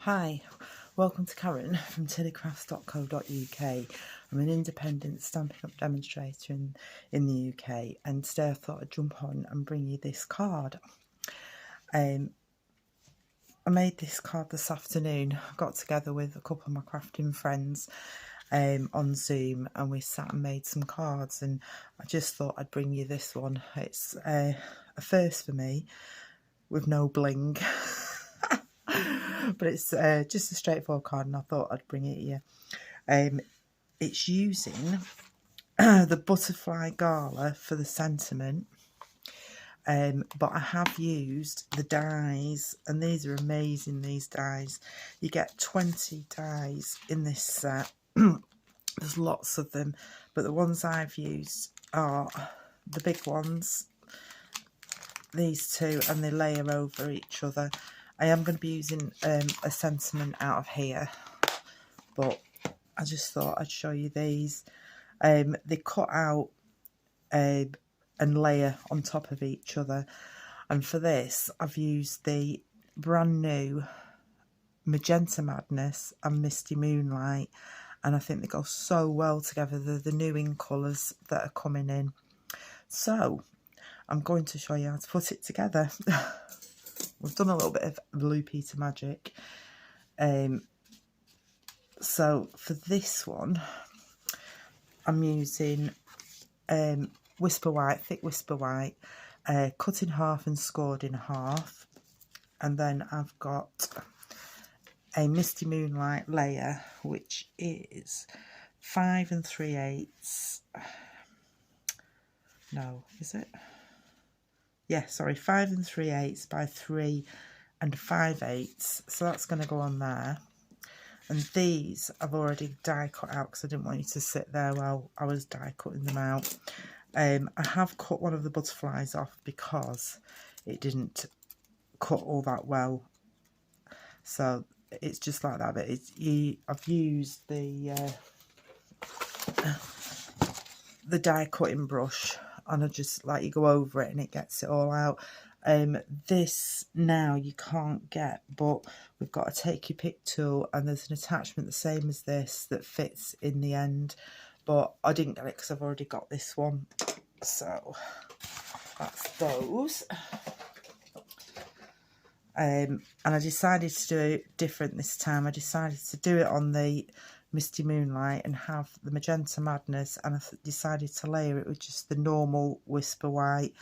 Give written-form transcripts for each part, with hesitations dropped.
Hi, welcome to Karen from tillycrafts.co.uk. I'm an independent Stampin' Up demonstrator in the UK, and today I thought I'd jump on and bring you this card. I made this card this afternoon. I got together with a couple of my crafting friends on Zoom, and we sat and made some cards, and I just thought I'd bring you this one. It's a first for me, with no bling. But it's just a straightforward card, and I thought I'd bring it here. It's using the butterfly gala for the sentiment, but I have used the dies, and these are amazing, these dies. You get 20 dies in this set. There's lots of them, but the ones I've used are the big ones, these two, and they layer over each other. I am going to be using a sentiment out of here, but I just thought I'd show you these. They cut out and layer on top of each other, and for this I've used the brand new Magenta Madness and Misty Moonlight, and I think they go so well together. They're the new in colours that are coming in. So I'm going to show you how to put it together. We've done a little bit of Blue Peter magic. So for this one, I'm using Whisper White, thick Whisper White, cut in half and scored in half. And then I've got a Misty Moonlight layer, which is 5 3/8. No, is it? Yeah, sorry, 5 3/8 by 3 5/8. So that's going to go on there. And these I've already die cut out because I didn't want you to sit there while I was die cutting them out. I have cut one of the butterflies off because it didn't cut all that well. So it's just like that. But I've used the die cutting brush, and I just you go over it and it gets it all out. This now you can't get, but we've got a take your pick tool, and there's an attachment the same as this that fits in the end, but I didn't get it because I've already got this one. So that's those. And I decided to do it different this time. I decided to do it on the Misty Moonlight and have the Magenta Madness, and I decided to layer it with just the normal Whisper White,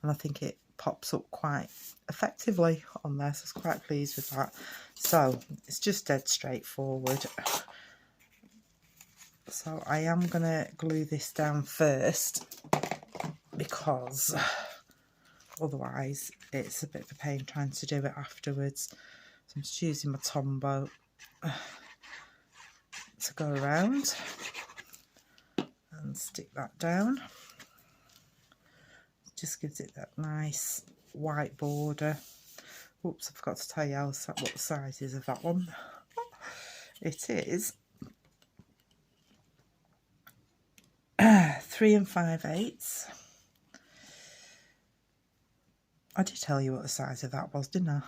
and I think it pops up quite effectively on there, so I was quite pleased with that. So it's just dead straightforward. So I am going to glue this down first, because otherwise it's a bit of a pain trying to do it afterwards. So I'm just using my Tombow to go around and stick that down. Just gives it that nice white border. Oops, I forgot to tell you what the size is of that one. It is 3 5/8. I did tell you what the size of that was, didn't I?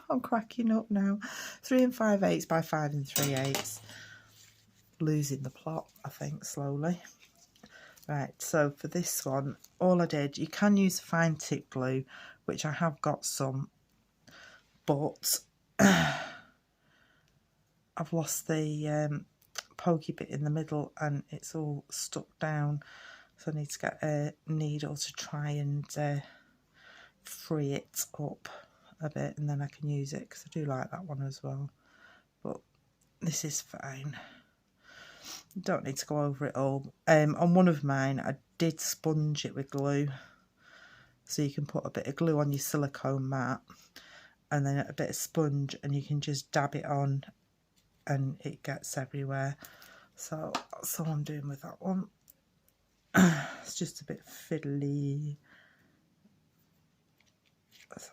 I'm cracking up now. 3 5/8 by 5 3/8. Losing the plot, I think, slowly. Right, so for this one, all I did, you can use fine tip glue, which I have got some, but I've lost the pokey bit in the middle and it's all stuck down, so I need to get a needle to try and free it up a bit, and then I can use it, because I do like that one as well. But this is fine. Don't need to go over it all. On one of mine, I did sponge it with glue, so you can put a bit of glue on your silicone mat and then a bit of sponge, and you can just dab it on and it gets everywhere. So that's all I'm doing with that one. It's just a bit fiddly. So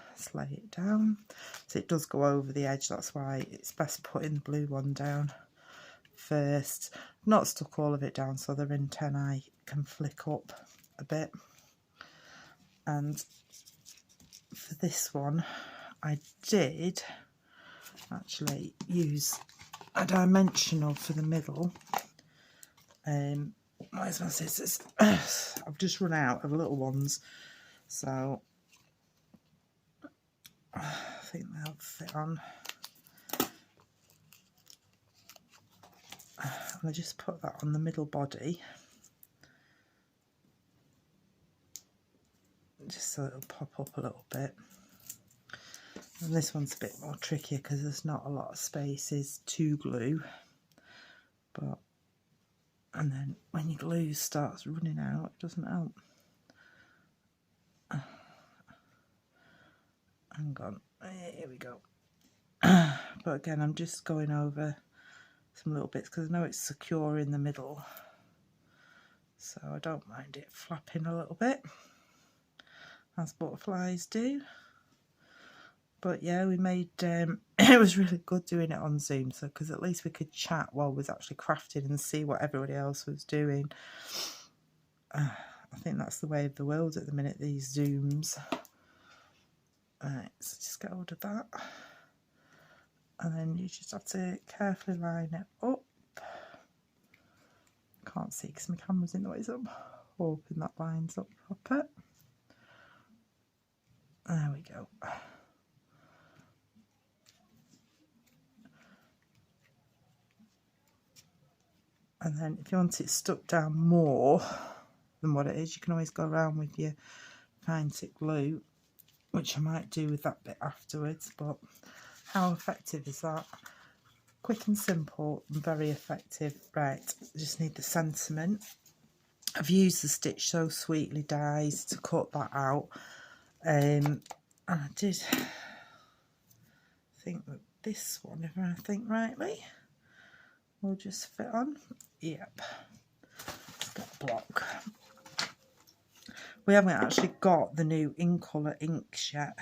let's lay it down. So it does go over the edge, that's why it's best putting the blue one down first. Not stuck all of it down, so the antennae can flick up a bit. And for this one, I did actually use a dimensional for the middle. Where's my scissors? I've just run out of little ones, so I think they'll fit on. And I just put that on the middle body, just so it'll pop up a little bit. And this one's a bit more tricky because there's not a lot of spaces to glue, but and then when your glue starts running out, it doesn't help. Hang on, here we go. But again, I'm just going over some little bits because I know it's secure in the middle, so I don't mind it flapping a little bit, as butterflies do. But yeah, we made, it was really good doing it on Zoom, so because at least we could chat while we was actually crafting and see what everybody else was doing. I think that's the way of the world at the minute, these Zooms. Right, so just get hold of that. And then you just have to carefully line it up. Can't see because my camera's in the way, so I'm hoping that lines up proper. There we go. And then if you want it stuck down more than what it is, you can always go around with your fine tip glue, which I might do with that bit afterwards. But how effective is that? Quick and simple and very effective. Right, I just need the sentiment. I've used the Stitch So Sweetly dies to cut that out. And I did think that this one, if I think rightly, will just fit on. Yep. Let's get a block. We haven't actually got the new in colour inks yet.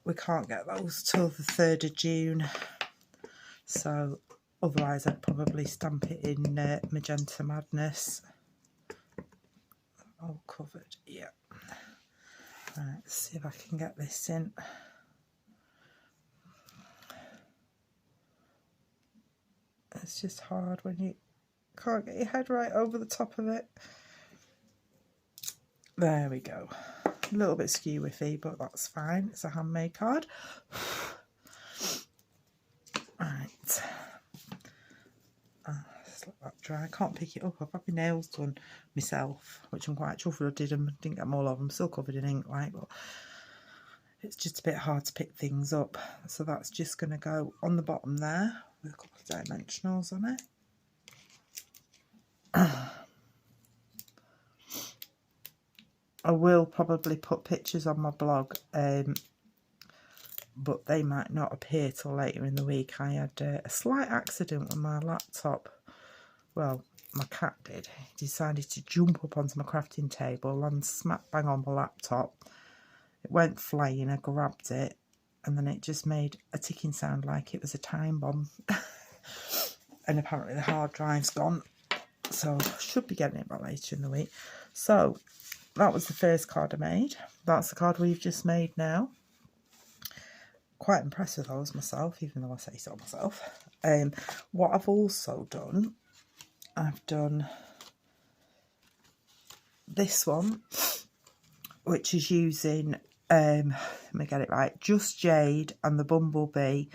We can't get those till the 3rd of June. So otherwise I'd probably stamp it in Magenta Madness. All covered, yeah. Right, let's see if I can get this in. It's just hard when you can't get your head right over the top of it. There we go. A little bit skew-whiffy, but that's fine. It's a handmade card. Right. Just let that dry. I can't pick it up. I've had my nails done myself, which I'm quite chuffed I did them. Didn't get them all over. I'm still covered in ink, like, but it's just a bit hard to pick things up. So that's just going to go on the bottom there with a couple of dimensionals on it. I will probably put pictures on my blog, but they might not appear till later in the week. I had a slight accident with my laptop. Well, my cat did. He decided to jump up onto my crafting table and smack bang on my laptop. It went flying, I grabbed it, and then it just made a ticking sound like it was a time bomb. And apparently the hard drive's gone, so I should be getting it back later in the week. So that was the first card I made. That's the card we've just made now. Quite impressed with those myself, even though I say so myself. What I've also done, I've done this one, which is using, let me get it right, just Jade and the Bumblebee.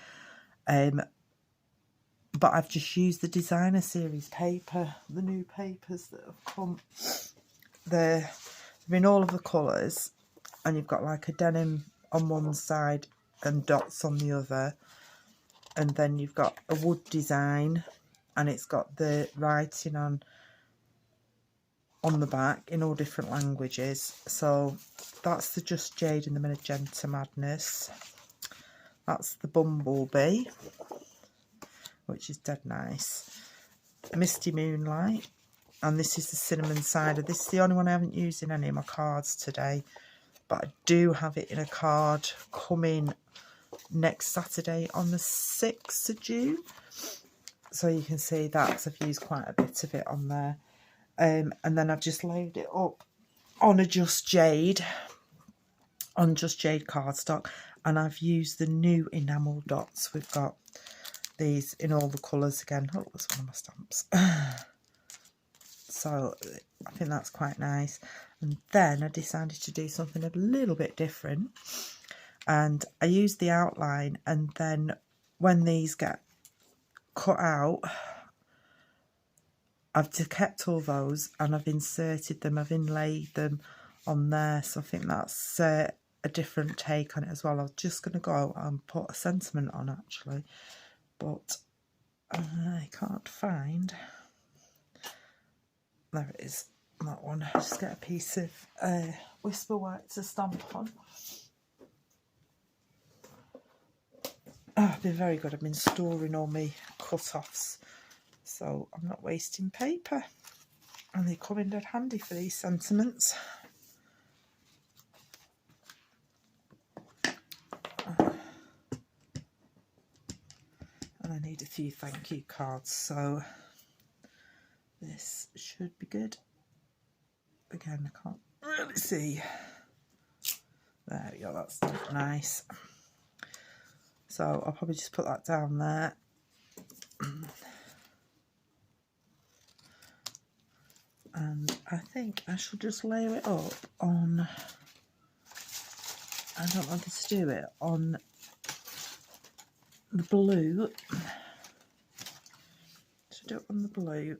But I've just used the designer series paper, the new papers that have come. They're in all of the colours, and you've got like a denim on one side and dots on the other, and then you've got a wood design, and it's got the writing on the back in all different languages. So that's the Just Jade and the Magenta Madness. That's the Bumblebee, which is dead nice. Misty Moonlight, and this is the cinnamon cider. This is the only one I haven't used in any of my cards today, but I do have it in a card coming next Saturday on the 6th of June. So you can see that, because I've used quite a bit of it on there. And then I've just laid it up on a Just Jade on just jade cardstock, and I've used the new enamel dots. We've got these in all the colours again. Oh, that's one of my stamps. So I think that's quite nice. And then I decided to do something a little bit different, and I used the outline, and then when these get cut out, I've kept all those and I've inserted them, I've inlaid them on there. So I think that's a different take on it as well. I was just going to go and put a sentiment on actually, but I can't find. There it is, that one. I'll just get a piece of Whisper White to stamp on. Oh, I've been very good. I've been storing all my cut-offs, so I'm not wasting paper. And they come in dead handy for these sentiments. And I need a few thank you cards, so this should be good. Again, I can't really see. There we go, that's nice. So I'll probably just put that down there. And I think I shall just layer it up on, I don't want to do it on the blue. Should I do it on the blue?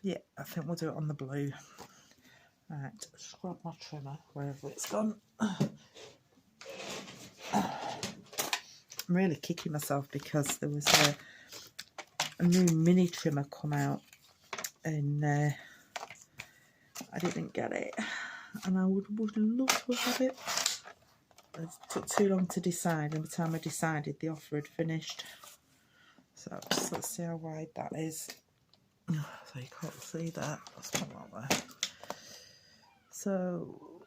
Yeah, I think we'll do it on the blue. Right, just grab my trimmer wherever it's gone. I'm really kicking myself because there was a new mini trimmer come out, and I didn't get it, and I would love to have had it. It took too long to decide, and by the time I decided the offer had finished. So just let's see how wide that is. So you can't see that. Let's put that there. So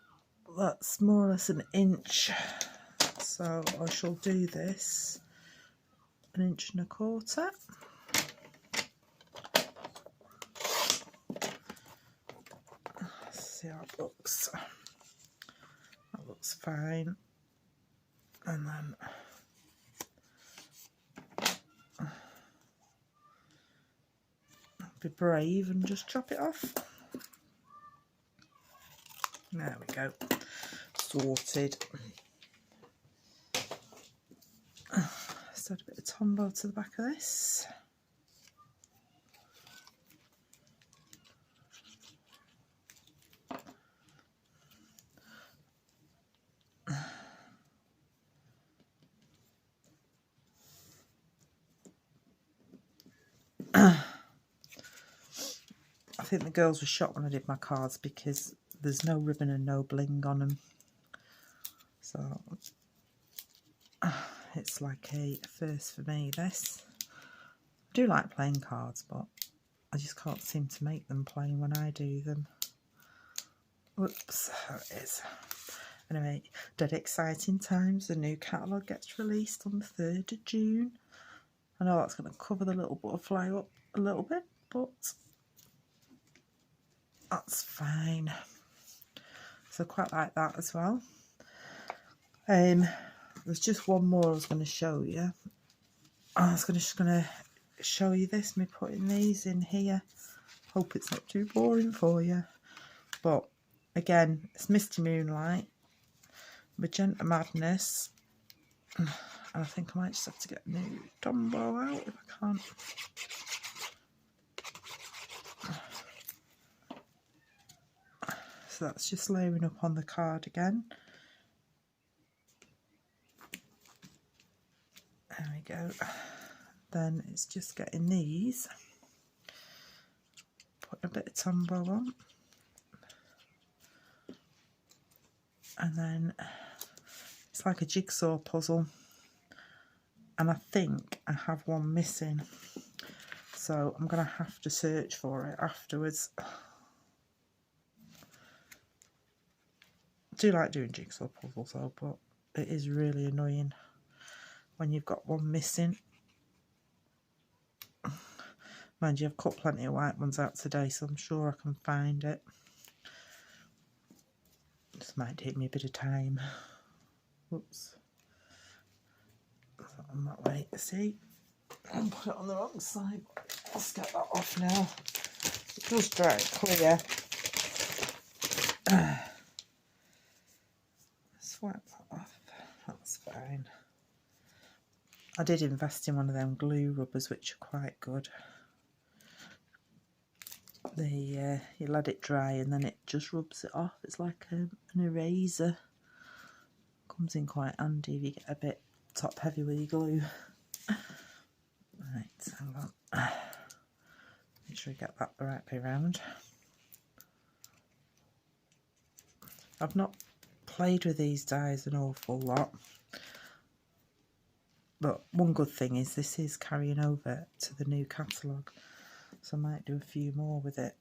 that's more or less an inch. So I shall do this 1.25 inches. Let's see how it looks. That looks fine. And then be brave and just chop it off. There we go. Sorted. Let's add a bit of Tombow to the back of this. I think the girls were shocked when I did my cards because there's no ribbon and no bling on them. So it's like a first for me, this. I do like playing cards, but I just can't seem to make them plain when I do them. Whoops, there it is. Anyway, dead exciting times. The new catalogue gets released on the 3rd of June. I know that's going to cover the little butterfly up a little bit, but that's fine. So I quite like that as well. There's just one more I was going to show you. I was just going to show you this, me putting these in here. Hope it's not too boring for you. But again, it's Misty Moonlight, Magenta Madness, and I think I might just have to get a new Dumbo out if I can't. So that's just layering up on the card again. There we go. Then it's just getting these, putting a bit of Tombow on, and then it's like a jigsaw puzzle, and I think I have one missing, so I'm going to have to search for it afterwards. I do like doing jigsaw puzzles though, but it is really annoying when you've got one missing. Mind you, I've cut plenty of white ones out today, so I'm sure I can find it. might take me a bit of time. Whoops. On that way, see? I'll put it on the wrong side. Let's get that off now. It does dry clear. Swipe that off. That's fine. I did invest in one of them glue rubbers, which are quite good. You let it dry and then it just rubs it off. It's like an eraser. Comes in quite handy if you get a bit top heavy with your glue. Right, hang on. Make sure you get that the right way around. I've not played with these dies an awful lot, but one good thing is this is carrying over to the new catalogue, so I might do a few more with it.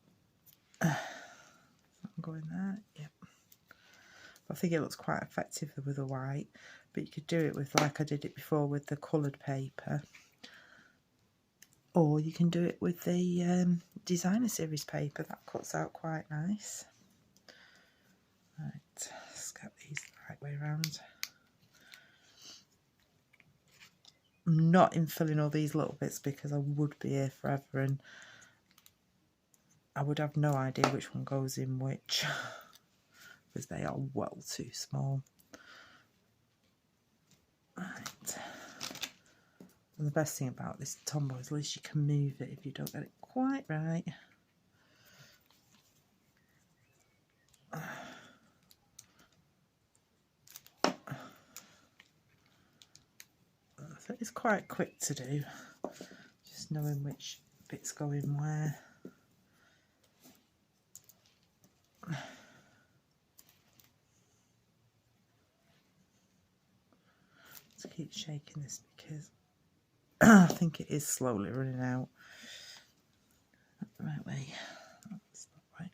I'm going there, yep. I think it looks quite effective with the white, but you could do it with, like I did it before, with the coloured paper, or you can do it with the designer series paper. That cuts out quite nice. Right, let's get these the right way around. I'm not in filling all these little bits because I would be here forever and I would have no idea which one goes in which, because they are well too small. Right. And the best thing about this Tombow is at least you can move it if you don't get it quite right. So it's quite quick to do, just knowing which bit's going where. Just keep shaking this because I think it is slowly running out. Not the right way. That's not right.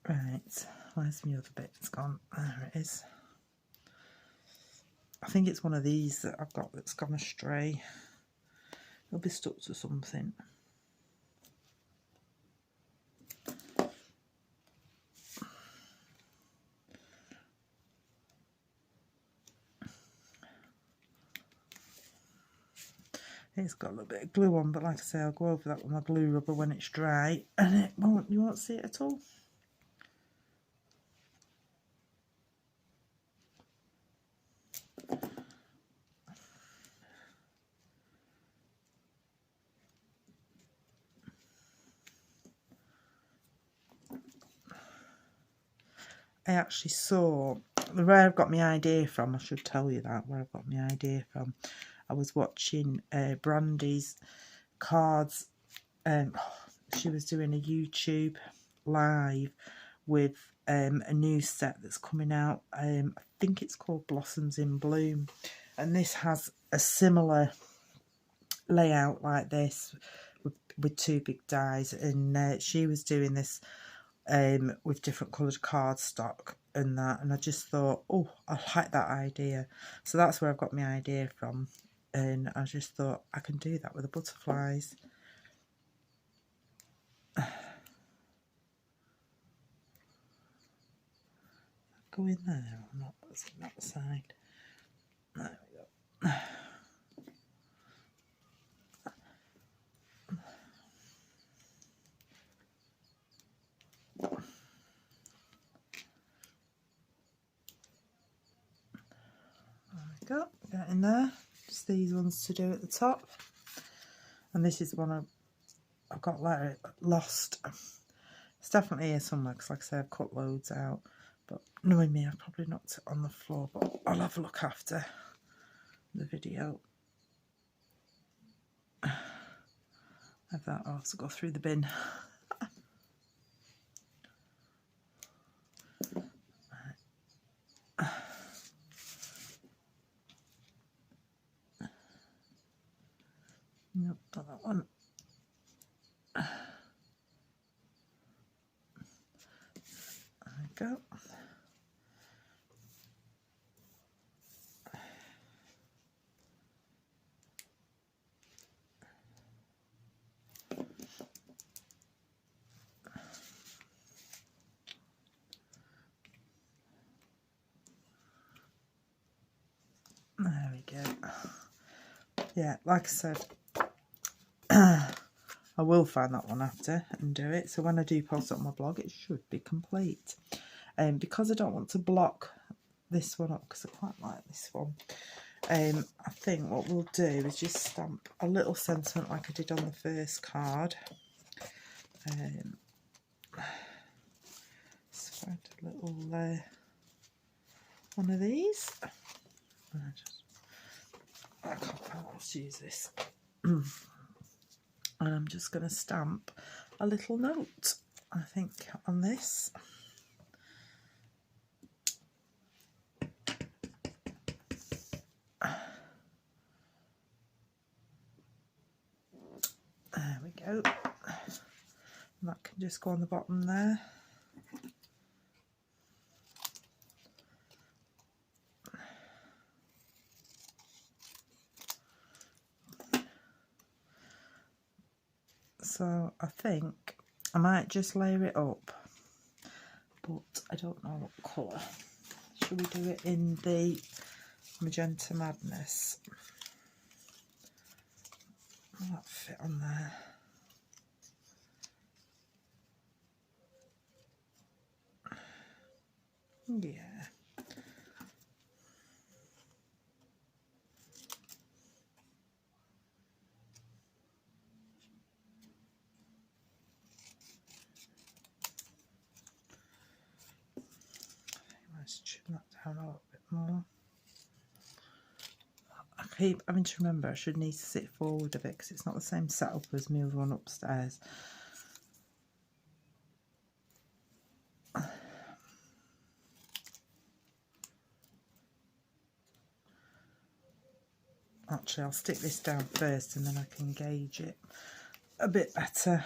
Right, where's my other bit? It's gone. There it is. I think it's one of these that I've got that's gone astray. It'll be stuck to something. It's got a little bit of glue on, but like I say, I'll go over that with my glue rubber when it's dry, and you won't see it at all. I actually saw where I've got my idea from. I should tell you that, where I've got my idea from. I was watching Brandy's cards. She was doing a YouTube live with a new set that's coming out. I think it's called Blossoms in Bloom, and this has a similar layout like this with two big dies, and she was doing this with different coloured cardstock and that, and I just thought, oh, I like that idea. So that's where I've got my idea from, and I just thought I can do that with the butterflies. Go in there or not? That's on that side. There we go. Go, get in there. Just these ones to do at the top, and this is one I've got like lost. It's definitely here somewhere because, like I said, I've cut loads out. But knowing me, I've probably knocked it on the floor. But I'll have a look after the video. Have that. I'll have to go through the bin. Nope, not that one. There we go. yeah, like I said, I will find that one after and do it. So when I do post it on my blog, it should be complete. Because I don't want to block this one up, because I quite like this one, I think what we'll do is just stamp a little sentiment like I did on the first card. Let's find a little one of these. I can't find how to use this. And I'm just going to stamp a little note, I think, on this. There we go. And that can just go on the bottom there. So I think I might just layer it up, but I don't know what colour. Should we do it in the Magenta Madness? Will that fit on there? Yeah. Let's trim that down a little bit more. I keep having to remember I should need to sit forward a bit because it's not the same setup as my other one upstairs. Actually, I'll stick this down first and then I can gauge it a bit better.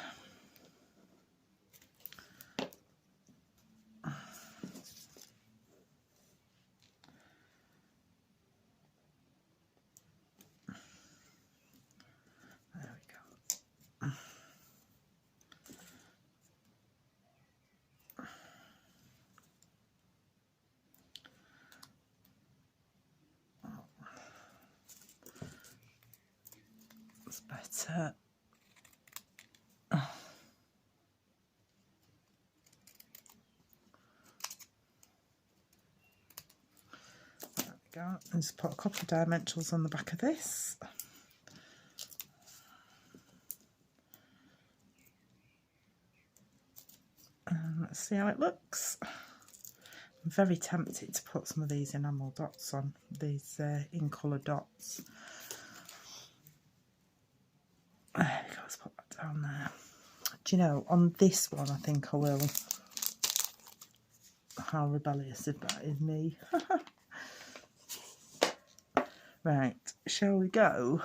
There we go. It's better. There we go. And just put a couple of dimensionals on the back of this. And let's see how it looks. I'm very tempted to put some of these enamel dots on, these in colour dots. There we go, let's put that down there. Do you know, on this one I think I will. How rebellious if that is me. Right, shall we go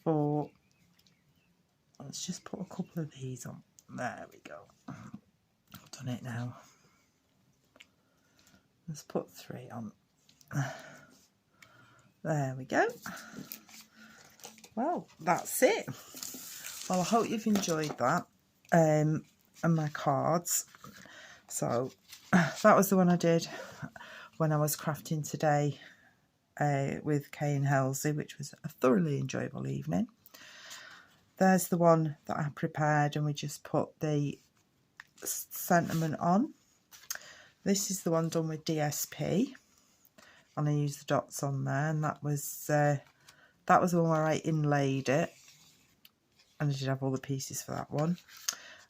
for, let's just put a couple of these on. There we go. I've done it now. Let's put 3 on. There we go. Well, that's it. Well, I hope you've enjoyed that and my cards. So that was the one I did when I was crafting today with Kay and Halsey, which was a thoroughly enjoyable evening. There's the one that I prepared and we just put the sentiment on. This is the one done with DSP and I used the dots on there, and that was the one where I inlaid it, and I did have all the pieces for that one.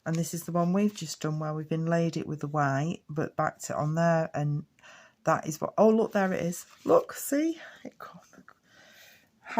And this is the one we've just done where we've inlaid it with the white but backed it on there, and that is what, oh look, there it is, look, see, it